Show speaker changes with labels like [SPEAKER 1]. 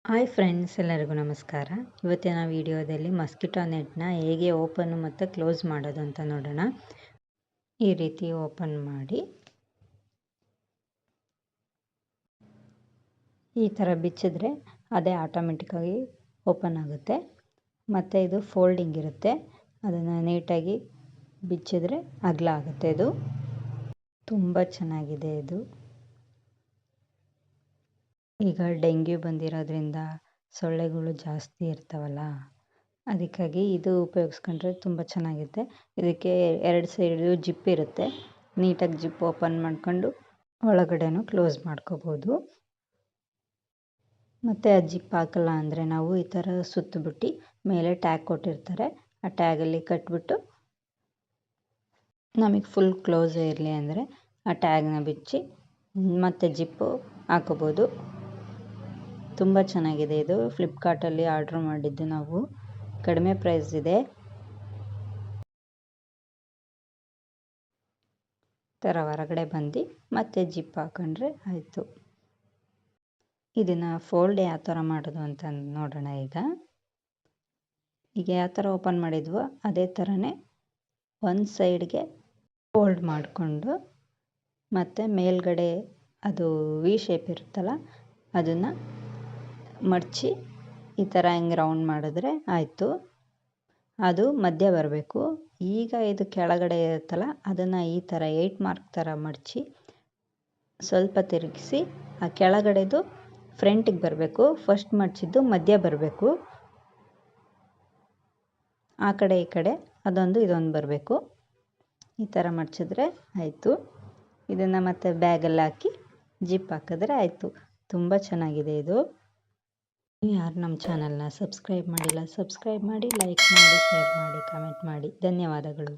[SPEAKER 1] Hi friends, ಎಲ್ಲರಿಗೂ ನಮಸ್ಕಾರ. ಇವತ್ತಿನ ವಿಡಿಯೋದಲ್ಲಿ ಮಸ್ಕಿಟೋ ನೆಟ್ನ ಹೇಗೆ ಓಪನ್ ಮತ್ತು ಕ್ಲೋಸ್ ಮಾಡೋದು ಅಂತ ನೋಡೋಣ. ಈ ರೀತಿ ಓಪನ್ ಮಾಡಿ ಈ ಥರ ಬಿಚ್ಚಿದ್ರೆ ಅದೇ ಆಟೋಮೆಟಿಕ್ಕಾಗಿ ಓಪನ್ ಆಗುತ್ತೆ. ಮತ್ತು ಇದು ಫೋಲ್ಡಿಂಗ್ ಇರುತ್ತೆ, ಅದನ್ನು ನೀಟಾಗಿ ಬಿಚ್ಚಿದ್ರೆ ಅಗಲ ಆಗುತ್ತೆ. ಇದು ತುಂಬ ಚೆನ್ನಾಗಿದೆ. ಇದು ಈಗ ಡೆಂಗ್ಯೂ ಬಂದಿರೋದ್ರಿಂದ ಸೊಳ್ಳೆಗಳು ಜಾಸ್ತಿ ಇರ್ತಾವಲ್ಲ, ಅದಕ್ಕಾಗಿ ಇದು ಉಪಯೋಗಿಸ್ಕೊಂಡ್ರೆ ತುಂಬ ಚೆನ್ನಾಗಿದೆ. ಇದಕ್ಕೆ 2 ಸೈಡು ಜಿಪ್ ಇರುತ್ತೆ. ನೀಟಾಗಿ ಜಿಪ್ ಓಪನ್ ಮಾಡ್ಕೊಂಡು ಒಳಗಡೆನೂ ಕ್ಲೋಸ್ ಮಾಡ್ಕೋಬೋದು. ಮತ್ತು ಆ ಜಿಪ್ ಹಾಕಲ್ಲ ಅಂದರೆ ನಾವು ಈ ಥರ ಸುತ್ತಿಬಿಟ್ಟು ಮೇಲೆ ಟ್ಯಾಗ್ ಕೊಟ್ಟಿರ್ತಾರೆ, ಆ ಟ್ಯಾಗಲ್ಲಿ ಕಟ್ಬಿಟ್ಟು ನಮಗೆ ಫುಲ್ ಕ್ಲೋಸ್ ಇರಲಿ ಅಂದರೆ ಆ ಟ್ಯಾಗ್ನ ಬಿಚ್ಚಿ ಮತ್ತೆ ಜಿಪ್ಪು ಹಾಕೋಬೋದು. ತುಂಬ ಚೆನ್ನಾಗಿದೆ. ಇದು ಫ್ಲಿಪ್ಕಾರ್ಟಲ್ಲಿ ಆರ್ಡ್ರ್ ಮಾಡಿದ್ದು ನಾವು. ಕಡಿಮೆ ಪ್ರೈಸ್ ಇದೆ. ಥರ ಹೊರಗಡೆ ಬಂದು ಮತ್ತೆ ಜಿಪ್ ಹಾಕೊಂಡ್ರೆ ಆಯಿತು. ಇದನ್ನು ಫೋಲ್ಡ್ ಯಾವ ಥರ ಮಾಡೋದು ಅಂತ ನೋಡೋಣ. ಈಗ ಯಾವ ಥರ ಓಪನ್ ಮಾಡಿದ್ವೋ ಅದೇ ಥರನೇ ಒಂದು ಸೈಡ್ಗೆ ಫೋಲ್ಡ್ ಮಾಡಿಕೊಂಡು ಮತ್ತು ಮೇಲ್ಗಡೆ ಅದು ವಿ ಶೇಪ್ ಇರುತ್ತಲ್ಲ ಅದನ್ನು ಮಡಚಿ ಈ ಥರ ಹಿಂಗೆ ರೌಂಡ್ ಮಾಡಿದ್ರೆ ಆಯಿತು. ಅದು ಮಧ್ಯ ಬರಬೇಕು. ಈಗ ಇದು ಕೆಳಗಡೆ ಇರುತ್ತಲ್ಲ ಅದನ್ನು ಈ ಥರ 8 ಮಾರ್ಕ್ ಥರ ಮಡಚಿ ಸ್ವಲ್ಪ ತಿರುಗಿಸಿ ಆ ಕೆಳಗಡೆದು ಫ್ರಂಟಿಗೆ ಬರಬೇಕು. ಫಸ್ಟ್ ಮಡಚಿದ್ದು ಮಧ್ಯ ಬರಬೇಕು. ಆ ಕಡೆ ಈ ಕಡೆ ಅದೊಂದು ಇದೊಂದು ಬರಬೇಕು. ಈ ಥರ ಮಡಚಿದ್ರೆ ಆಯಿತು. ಇದನ್ನು ಮತ್ತೆ ಬ್ಯಾಗಲ್ಲಿ ಹಾಕಿ ಜಿಪ್ ಹಾಕಿದ್ರೆ ಆಯಿತು. ತುಂಬ ಚೆನ್ನಾಗಿದೆ ಇದು. ಯಾರು ನಮ್ಮ ಚಾನಲ್ನ ಸಬ್ಸ್ಕ್ರೈಬ್ ಮಾಡಿಲ್ಲ, ಸಬ್ಸ್ಕ್ರೈಬ್ ಮಾಡಿ, ಲೈಕ್ ಮಾಡಿ, ಶೇರ್ ಮಾಡಿ, ಕಮೆಂಟ್ ಮಾಡಿ. ಧನ್ಯವಾದಗಳು.